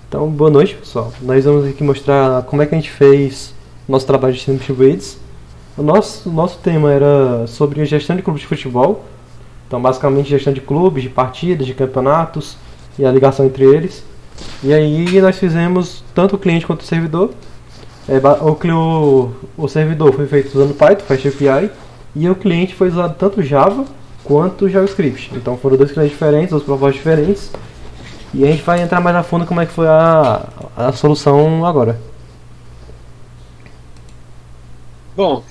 Então, boa noite, pessoal. Nós vamos aqui mostrar como é que a gente fez nosso trabalho de Team Trades. O nosso tema era sobre gestão de clubes de futebol. Então, basicamente, gestão de clubes, de partidas, de campeonatos e a ligação entre eles. E aí, nós fizemos tanto o cliente quanto o servidor. O servidor foi feito usando Python, Fast API, e o cliente foi usado tanto Java quanto JavaScript. Então, foram dois clientes diferentes, duas propostas diferentes. E a gente vai entrar mais a fundo como é que foi a solução agora. Bom,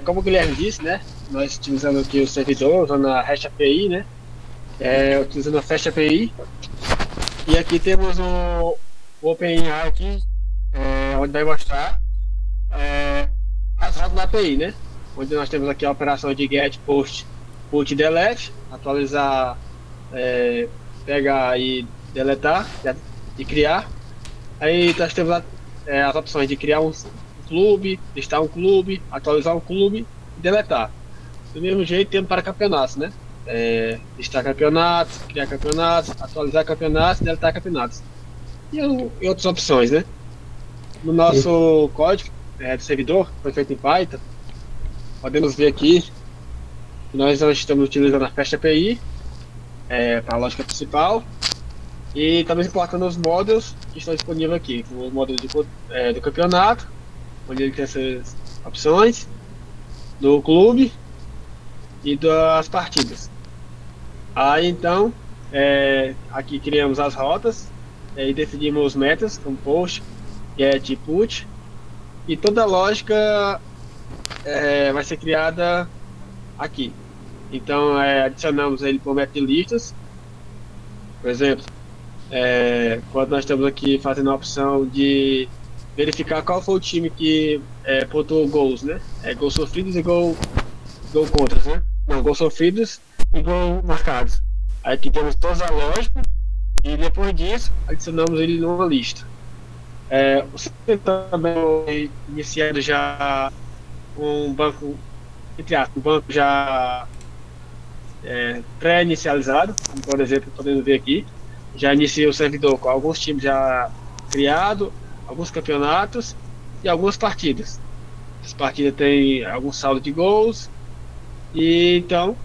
como o Guilherme disse, né? Nós utilizamos aqui o servidor, usando a REST API, né? Utilizando a Fast API. E aqui temos o OpenAI aqui, onde vai mostrar as rotas da API, né? Onde nós temos aqui a operação de get, post, put e delete, atualizar, pegar e deletar, e criar. Aí nós temos as opções de criar um clube, listar um clube, atualizar um clube e deletar. Do mesmo jeito temos para campeonatos, né? Listar campeonatos, criar campeonatos, atualizar campeonatos, deletar campeonatos. E outras opções, né? No nosso código do servidor, foi feito em Python, podemos ver aqui que nós estamos utilizando a Fast API para a lógica principal. E estamos importando os módulos que estão disponíveis aqui, os módulos do campeonato, onde ele tem essas opções, do clube e das partidas. Aí então, aqui criamos as rotas e definimos os metas, como post, get e put, e toda a lógica vai ser criada aqui. Então, adicionamos ele por meta de listas, por exemplo. Quando nós estamos aqui fazendo a opção de verificar qual foi o time que pontuou gols, né? Gols sofridos e gol contras, né? Não, gols sofridos e gol marcados. Aí aqui temos toda a lógica e depois disso adicionamos ele numa lista. O sistema também foi iniciado já um banco, entre aspas, um banco já pré-inicializado, como por exemplo podemos ver aqui. Já iniciei o servidor com alguns times já criados, alguns campeonatos e algumas partidas. As partidas têm algum saldo de gols. E então,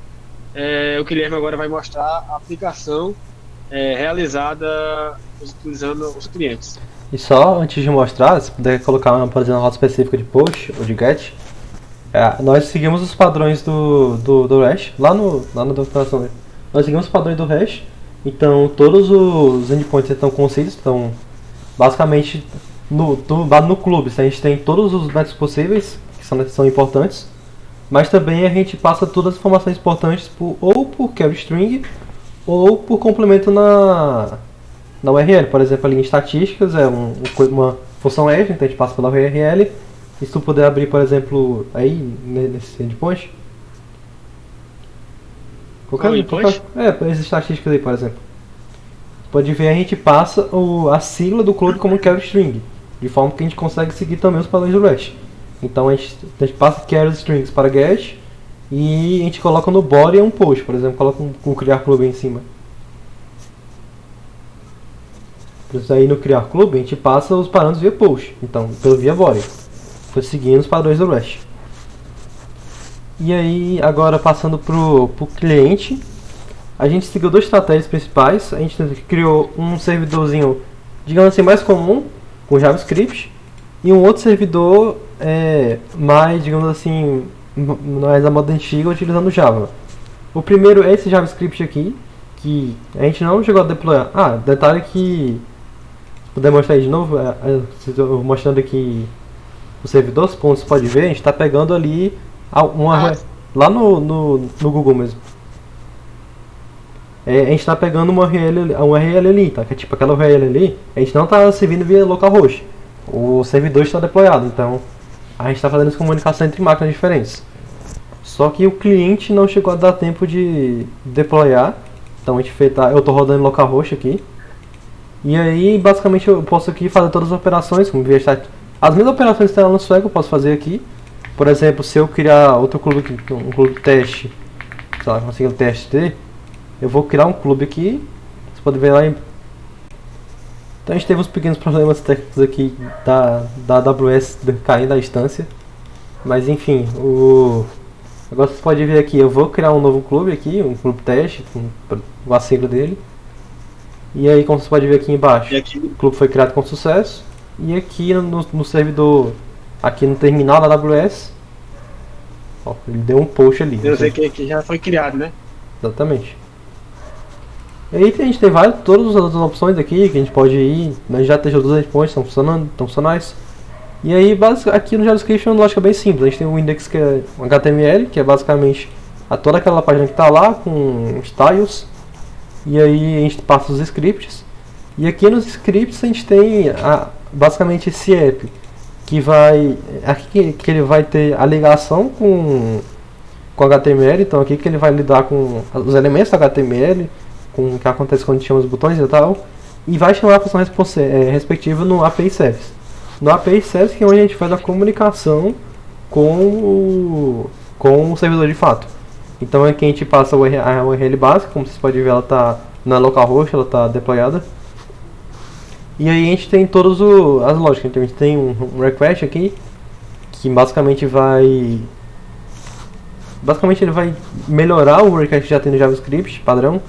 o Guilherme agora vai mostrar a aplicação realizada utilizando os clientes. E só antes de mostrar, se puder colocar, por exemplo, uma rota específica de post ou de get, nós seguimos os padrões do REST, lá na documentação dele. Nós seguimos os padrões do REST. Então todos os endpoints estão concisos, estão basicamente no clube. A gente tem todos os métodos possíveis, que são importantes, mas também a gente passa todas as informações importantes ou por query string ou por complemento na URL. Por exemplo, ali em estatísticas é uma função edge, então a gente passa pela URL. E se tu puder abrir, por exemplo, aí nesse endpoint, essas estatísticas aí, por exemplo. Pode ver, a gente passa a sigla do clube como query string, de forma que a gente consegue seguir também os padrões do REST. Então a gente passa query strings para get e a gente coloca no body um post, por exemplo, coloca um criar clube em cima. Por isso aí no criar clube a gente passa os parâmetros via post, então via body. Foi seguindo os padrões do REST. E aí, agora passando pro cliente, a gente seguiu duas estratégias principais. A gente criou um servidorzinho, digamos assim, mais comum, com JavaScript, e um outro servidor mais, digamos assim, mais a moda antiga, utilizando Java. O primeiro é esse JavaScript aqui, que a gente não chegou a deployar. Detalhe que, se puder mostrar aí de novo, mostrando aqui o servidor, como você pode ver, a gente está pegando ali lá no Google mesmo. A gente está pegando uma URL ali, tá? Que é tipo aquela URL ali, a gente não está servindo via localhost. O servidor está deployado, então a gente está fazendo essa comunicação entre máquinas diferentes. Só que o cliente não chegou a dar tempo de deployar, então eu estou rodando localhost aqui. E aí, basicamente, eu posso aqui fazer todas as operações, como via as mesmas operações que estão lá no Swagger eu posso fazer aqui. Por exemplo, se eu criar outro clube aqui, um clube teste, sei lá, conseguir um teste, eu vou criar um clube aqui. Você pode ver lá Então a gente teve uns pequenos problemas técnicos aqui da AWS caindo da instância. Mas enfim, agora vocês podem ver aqui, eu vou criar um novo clube aqui, um clube teste, com a sigla dele. E aí, como vocês podem ver aqui embaixo, o clube foi criado com sucesso. E aqui no servidor, aqui no terminal da AWS, ó, ele deu um post ali. Eu sei que já foi criado, né? Exatamente. E aí a gente tem todas as outras opções aqui que a gente pode ir, mas já testou todos os endpoints, estão funcionais. E aí aqui no JavaScript é uma lógica bem simples, a gente tem um index que é um HTML, que é basicamente toda aquela página que está lá com styles. E aí a gente passa os scripts. E aqui nos scripts a gente tem basicamente esse app que vai aqui que ele vai ter a ligação com HTML. Então aqui que ele vai lidar com os elementos do HTML, com o que acontece quando a gente chama os botões e tal, e vai chamar a função respectiva no API Service. No API Service que é onde a gente faz a comunicação com o servidor de fato. Então aqui a gente passa a URL básica, como vocês podem ver, ela está na localhost, ela está deployada. E aí a gente tem todas as lógicas. Então a gente tem um request aqui, que basicamente ele vai melhorar o request que já tem no JavaScript padrão.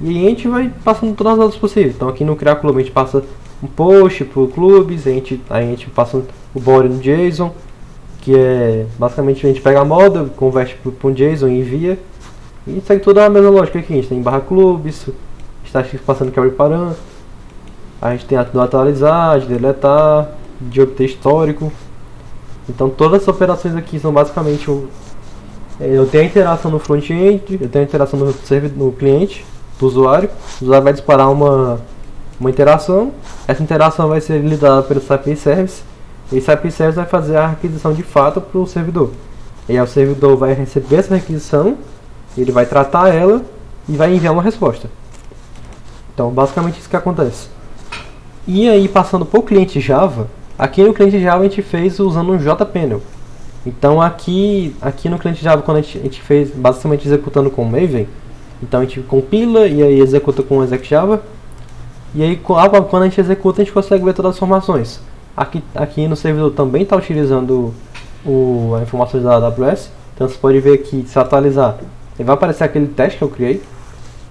E aí a gente vai passando todas as outras possíveis. Então aqui no criar clube a gente passa um post para o clubes, aí a gente passa o body no JSON, que é basicamente a gente pega a moda, converte para um JSON e envia. E segue toda a mesma lógica aqui. A gente tem barra clubes, está passando carry param, a gente tem do atualizar, de deletar, de obter histórico. Então todas as operações aqui são basicamente eu tenho a interação no front-end, eu tenho a interação no cliente, do usuário. O usuário vai disparar uma interação, essa interação vai ser lidada pelo API Service. Esse API Service vai fazer a requisição de fato para o servidor. E aí o servidor vai receber essa requisição, ele vai tratar ela e vai enviar uma resposta. Então basicamente isso que acontece. E aí passando para o cliente Java, aqui no cliente Java a gente fez usando um JPanel. Então aqui no cliente Java, quando a gente fez basicamente executando com Maven, então a gente compila e aí executa com o exec.java. E aí quando a gente executa a gente consegue ver todas as informações. Aqui no servidor também está utilizando as informações da AWS. Então você pode ver aqui, se atualizar, ele vai aparecer aquele teste que eu criei.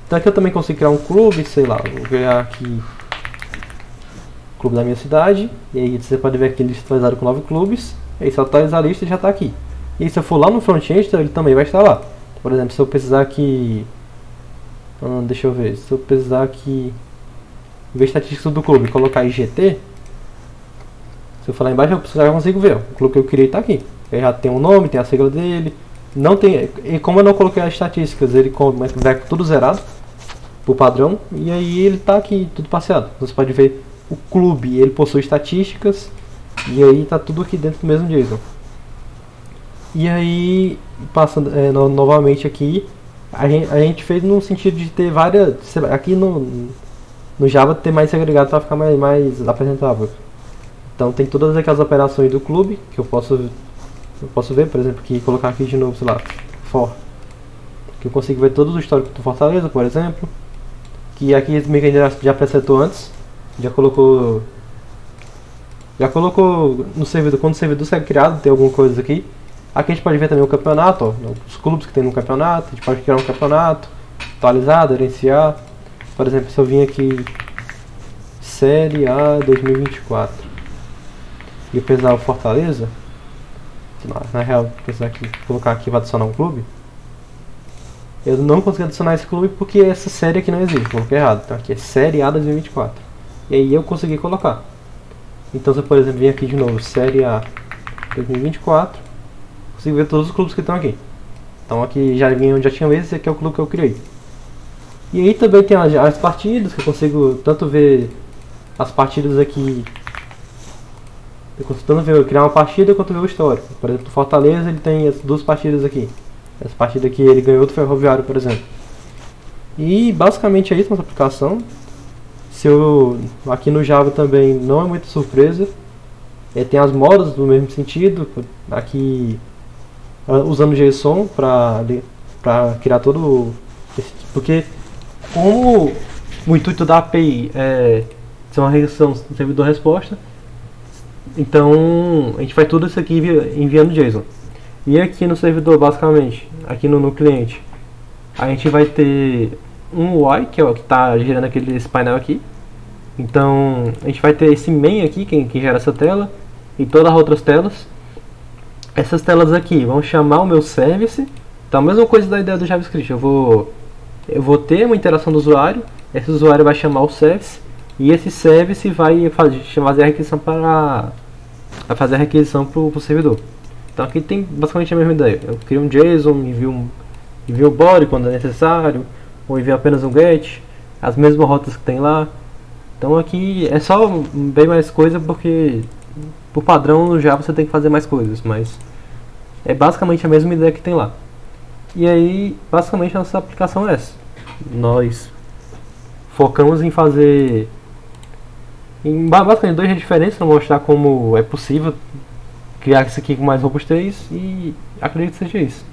Então aqui eu também consigo criar um clube, sei lá, vou criar aqui o clube da minha cidade. E aí você pode ver aqui ele atualizado com 9 clubes. E aí se eu atualizar a lista já está aqui. E aí, se eu for lá no front-end, ele também vai estar lá. Por exemplo, se eu precisar aqui, deixa eu ver, se eu precisar aqui ver estatísticas do clube, colocar IGT, se eu falar embaixo eu já consigo ver, o clube que eu criei está aqui. Ele já tem um nome, tem a sigla dele, não tem, e como eu não coloquei as estatísticas, ele vai tudo zerado por padrão, e aí ele está aqui tudo passeado. Você pode ver o clube, ele possui estatísticas, e aí está tudo aqui dentro do mesmo JSON. E aí, passando novamente aqui, a gente fez no sentido de ter várias, aqui no Java ter mais segregado para ficar mais apresentável. Então tem todas aquelas operações do clube que eu posso ver, por exemplo, que colocar aqui de novo, sei lá, for, que eu consigo ver todos os históricos do Fortaleza, por exemplo, que aqui o Miguel já presetou antes, já colocou no servidor, quando o servidor sai criado, tem alguma coisa aqui. Aqui a gente pode ver também o campeonato, ó, os clubes que tem no campeonato, a gente pode criar um campeonato, atualizar, gerenciar. Por exemplo, se eu vim aqui Série A 2024 e eu precisar o Fortaleza, na real, precisar aqui, colocar aqui vai adicionar um clube, eu não consegui adicionar esse clube porque essa série aqui não existe, coloquei errado. Então aqui é Série A 2024. E aí eu consegui colocar. Então se eu, por exemplo, vir aqui de novo, Série A 2024, consigo ver todos os clubes que estão aqui. Então aqui já tinha esse aqui é o clube que eu criei. E aí também tem as partidas, que eu consigo tanto ver as partidas aqui. Eu consigo tanto ver criar uma partida quanto ver o histórico. Por exemplo, o Fortaleza ele tem as duas partidas aqui. Essa partida aqui ele ganhou do Ferroviário, por exemplo. E basicamente é isso nossa aplicação. Aqui no Java também não é muita surpresa. Tem as modas no mesmo sentido. Aqui usando JSON para criar todo esse, porque como o intuito da API é são a requisição do servidor resposta. Então a gente faz tudo isso aqui enviando JSON. E aqui no servidor, basicamente, aqui no cliente, a gente vai ter um UI, que é o que está gerando esse painel aqui. Então a gente vai ter esse main aqui, que gera essa tela, e todas as outras telas. Essas telas aqui vão chamar o meu service. Então a mesma coisa da ideia do JavaScript. Eu vou ter uma interação do usuário, esse usuário vai chamar o service, e esse service vai fazer a requisição para o servidor. Então aqui tem basicamente a mesma ideia. Eu crio um JSON, envio o body quando é necessário, ou envio apenas um get, as mesmas rotas que tem lá. Então aqui é só bem mais coisa, porque por padrão no Java você tem que fazer mais coisas, mas é basicamente a mesma ideia que tem lá. E aí basicamente a nossa aplicação é essa. Nós focamos em fazer basicamente dois jeitos diferentes para mostrar como é possível criar isso aqui com mais robustez, e acredito que seja isso.